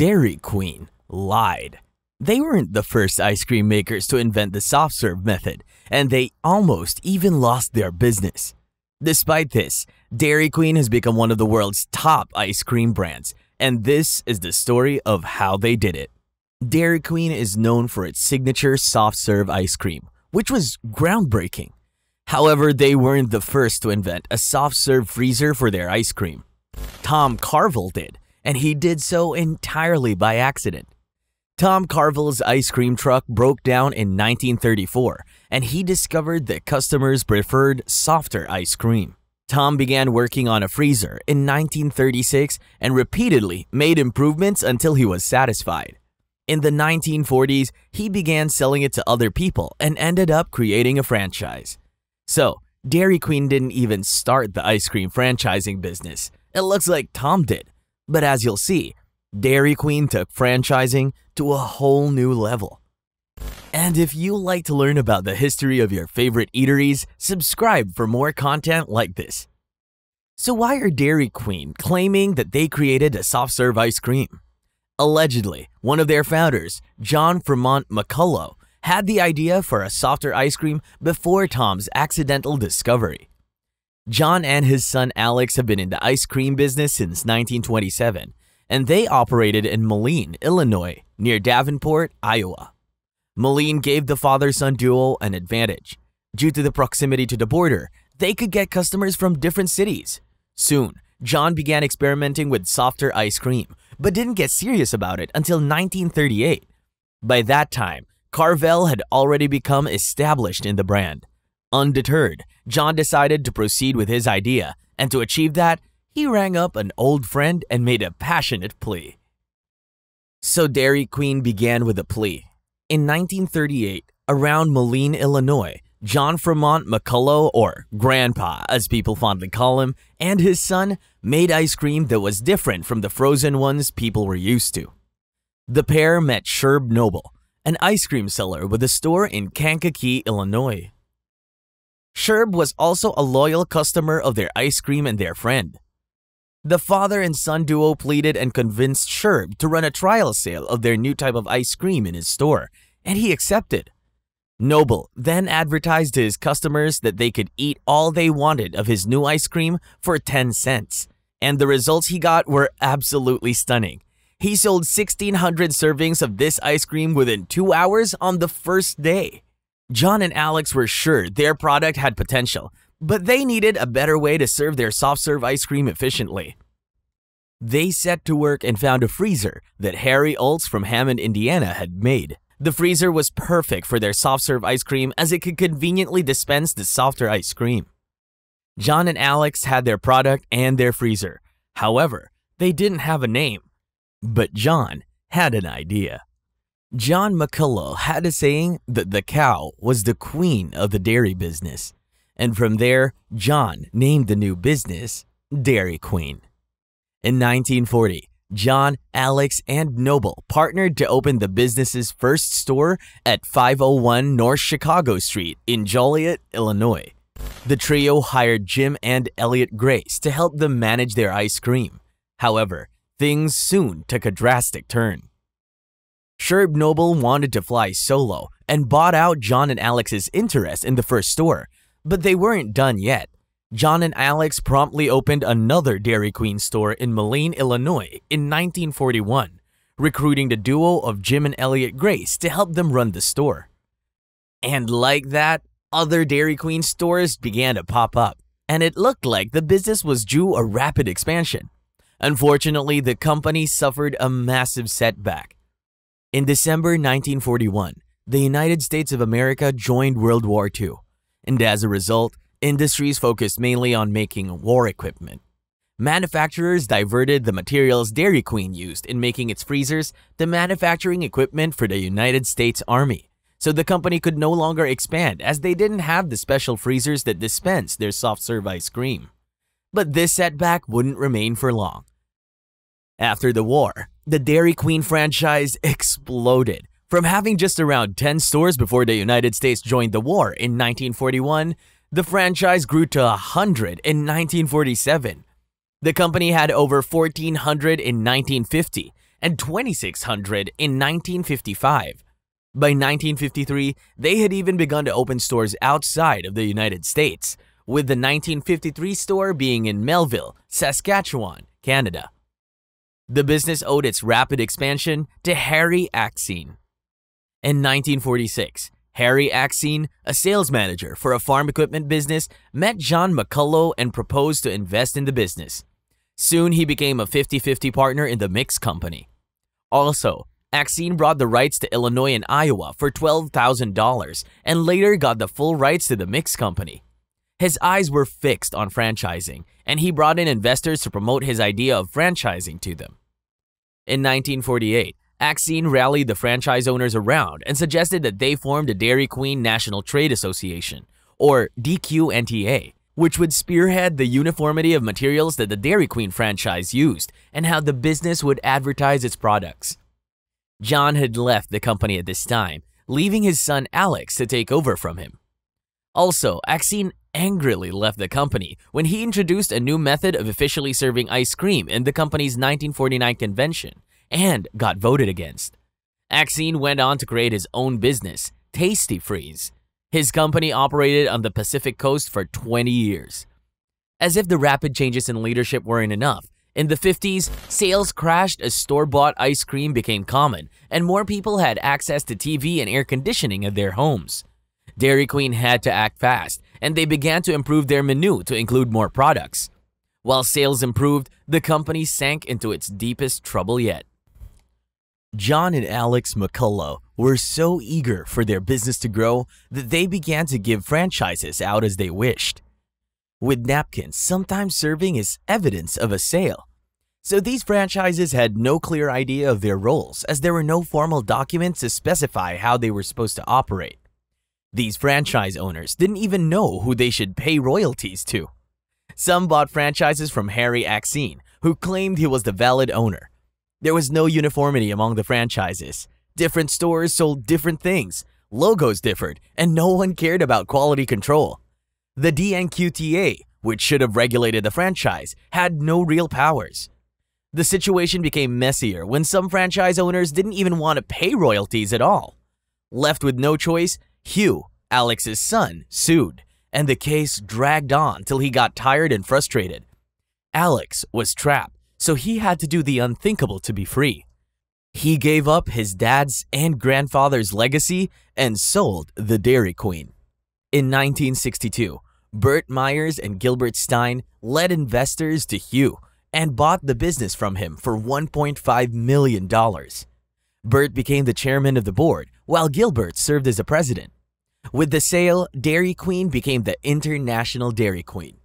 Dairy Queen lied. They weren't the first ice cream makers to invent the soft serve method, and they almost even lost their business. Despite this, Dairy Queen has become one of the world's top ice cream brands, and this is the story of how they did it. Dairy Queen is known for its signature soft serve ice cream, which was groundbreaking. However, they weren't the first to invent a soft serve freezer for their ice cream. Tom Carvel did, and he did so entirely by accident. Tom Carvel's ice cream truck broke down in 1934, and he discovered that customers preferred softer ice cream. Tom began working on a freezer in 1936 and repeatedly made improvements until he was satisfied. In the 1940s, he began selling it to other people and ended up creating a franchise. So, Dairy Queen didn't even start the ice cream franchising business. It looks like Tom did. But as you'll see, Dairy Queen took franchising to a whole new level. And if you like to learn about the history of your favorite eateries, subscribe for more content like this. So why are Dairy Queen claiming that they created a soft-serve ice cream? Allegedly, one of their founders, John Fremont McCullough, had the idea for a softer ice cream before Tom's accidental discovery. John and his son Alex have been in the ice cream business since 1927, and they operated in Moline, Illinois, near Davenport, Iowa. Moline gave the father-son duo an advantage. Due to the proximity to the border, they could get customers from different cities. Soon, John began experimenting with softer ice cream, but didn't get serious about it until 1938. By that time, Carvel had already become established in the brand. Undeterred, John decided to proceed with his idea, and to achieve that, he rang up an old friend and made a passionate plea. So Dairy Queen began with a plea. In 1938, around Moline, Illinois, John Fremont McCullough, or Grandpa as people fondly call him, and his son made ice cream that was different from the frozen ones people were used to. The pair met Sherb Noble, an ice cream seller with a store in Kankakee, Illinois. Sherb was also a loyal customer of their ice cream and their friend. The father and son duo pleaded and convinced Sherb to run a trial sale of their new type of ice cream in his store, and he accepted. Noble then advertised to his customers that they could eat all they wanted of his new ice cream for 10 cents, and the results he got were absolutely stunning. He sold 1,600 servings of this ice cream within 2 hours on the first day. John and Alex were sure their product had potential, but they needed a better way to serve their soft-serve ice cream efficiently. They set to work and found a freezer that Harry Olds from Hammond, Indiana had made. The freezer was perfect for their soft-serve ice cream as it could conveniently dispense the softer ice cream. John and Alex had their product and their freezer. However, they didn't have a name. But John had an idea. John McCullough had a saying that the cow was the queen of the dairy business. And from there, John named the new business Dairy Queen. In 1940, John, Alex, and Noble partnered to open the business's first store at 501 North Chicago Street in Joliet, Illinois. The trio hired Jim and Elliot Grace to help them manage their ice cream. However, things soon took a drastic turn. Sherb Noble wanted to fly solo and bought out John and Alex's interest in the first store, but they weren't done yet. John and Alex promptly opened another Dairy Queen store in Moline, Illinois in 1941, recruiting the duo of Jim and Elliot Grace to help them run the store. And like that, other Dairy Queen stores began to pop up, and it looked like the business was due a rapid expansion. Unfortunately, the company suffered a massive setback. In December 1941, the United States of America joined World War II, and as a result, industries focused mainly on making war equipment. Manufacturers diverted the materials Dairy Queen used in making its freezers to manufacturing equipment for the United States Army, so the company could no longer expand as they didn't have the special freezers that dispense their soft-serve ice cream. But this setback wouldn't remain for long. After the war, the Dairy Queen franchise exploded. From having just around 10 stores before the United States joined the war in 1941, the franchise grew to 100 in 1947. The company had over 1,400 in 1950 and 2,600 in 1955. By 1953, they had even begun to open stores outside of the United States, with the 1953 store being in Melville, Saskatchewan, Canada. The business owed its rapid expansion to Harry Axine. In 1946, Harry Axine, a sales manager for a farm equipment business, met John McCullough and proposed to invest in the business. Soon, he became a 50-50 partner in the mix company. Also, Axine brought the rights to Illinois and Iowa for $12,000 and later got the full rights to the mix company. His eyes were fixed on franchising, and he brought in investors to promote his idea of franchising to them. In 1948, Axine rallied the franchise owners around and suggested that they form the Dairy Queen National Trade Association, or DQNTA, which would spearhead the uniformity of materials that the Dairy Queen franchise used and how the business would advertise its products. John had left the company at this time, leaving his son Alex to take over from him. Also, Axine angrily left the company when he introduced a new method of officially serving ice cream in the company's 1949 convention and got voted against. Axine went on to create his own business, Tasty Freeze. His company operated on the Pacific Coast for 20 years. As if the rapid changes in leadership weren't enough, in the 50s, sales crashed as store-bought ice cream became common and more people had access to TV and air conditioning at their homes. Dairy Queen had to act fast, and they began to improve their menu to include more products. While sales improved, the company sank into its deepest trouble yet. John and Alex McCullough were so eager for their business to grow that they began to give franchises out as they wished, with napkins sometimes serving as evidence of a sale. So these franchises had no clear idea of their roles, as there were no formal documents to specify how they were supposed to operate. These franchise owners didn't even know who they should pay royalties to. Some bought franchises from Harry Axine, who claimed he was the valid owner. There was no uniformity among the franchises. Different stores sold different things, logos differed, and no one cared about quality control. The DNQTA, which should have regulated the franchise, had no real powers. The situation became messier when some franchise owners didn't even want to pay royalties at all. Left with no choice, Hugh, Alex's son, sued, and the case dragged on till he got tired and frustrated. Alex was trapped, so he had to do the unthinkable to be free. He gave up his dad's and grandfather's legacy and sold the Dairy Queen. In 1962, Bert Myers and Gilbert Stein led investors to Hugh and bought the business from him for $1.5 million. Bert became the chairman of the board, while Gilbert served as the president. With the sale, Dairy Queen became the International Dairy Queen.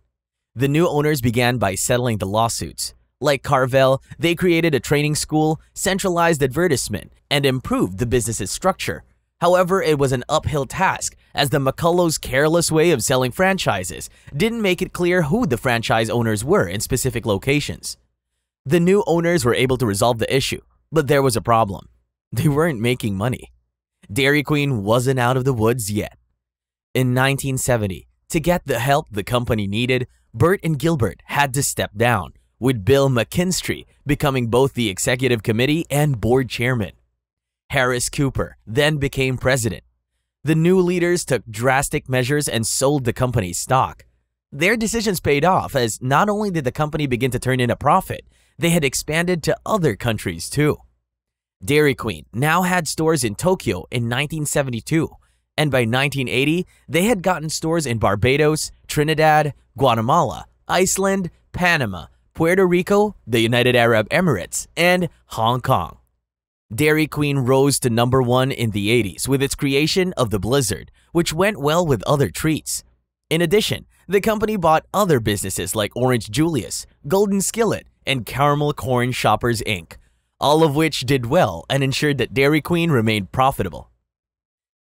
The new owners began by settling the lawsuits. Like Carvel, they created a training school, centralized advertisement, and improved the business's structure. However, it was an uphill task, as the McCullough's careless way of selling franchises didn't make it clear who the franchise owners were in specific locations. The new owners were able to resolve the issue, but there was a problem. They weren't making money. Dairy Queen wasn't out of the woods yet. In 1970, to get the help the company needed, Bert and Gilbert had to step down, with Bill McKinstry becoming both the executive committee and board chairman. Harris Cooper then became president. The new leaders took drastic measures and sold the company's stock. Their decisions paid off, as not only did the company begin to turn in a profit, they had expanded to other countries too. Dairy Queen now had stores in Tokyo in 1972, and by 1980, they had gotten stores in Barbados, Trinidad, Guatemala, Iceland, Panama, Puerto Rico, the United Arab Emirates, and Hong Kong. Dairy Queen rose to number 1 in the 80s with its creation of the Blizzard, which went well with other treats. In addition, the company bought other businesses like Orange Julius, Golden Skillet, and Caramel Corn Shoppers Inc., all of which did well and ensured that Dairy Queen remained profitable.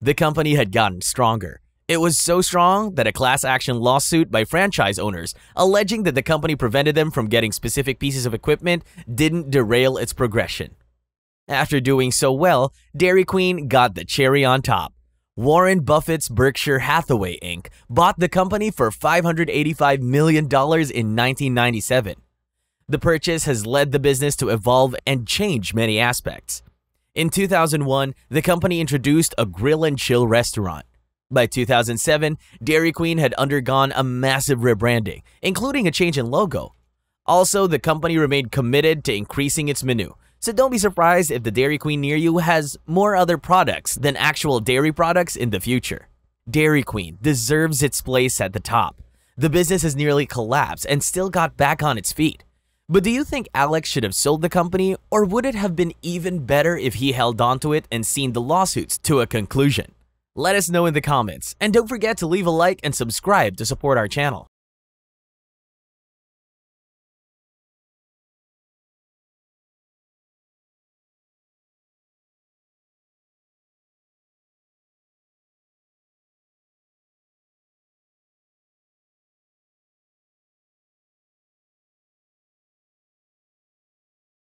The company had gotten stronger. It was so strong that a class action lawsuit by franchise owners alleging that the company prevented them from getting specific pieces of equipment didn't derail its progression. After doing so well, Dairy Queen got the cherry on top. Warren Buffett's Berkshire Hathaway Inc. bought the company for $585 million in 1997. The purchase has led the business to evolve and change many aspects. In 2001, the company introduced a grill and chill restaurant. By 2007, Dairy Queen had undergone a massive rebranding, including a change in logo. Also, the company remained committed to increasing its menu, so don't be surprised if the Dairy Queen near you has more other products than actual dairy products in the future. Dairy Queen deserves its place at the top. The business has nearly collapsed and still got back on its feet. But do you think Alex should have sold the company, or would it have been even better if he held onto it and seen the lawsuits to a conclusion? Let us know in the comments, and don't forget to leave a like and subscribe to support our channel.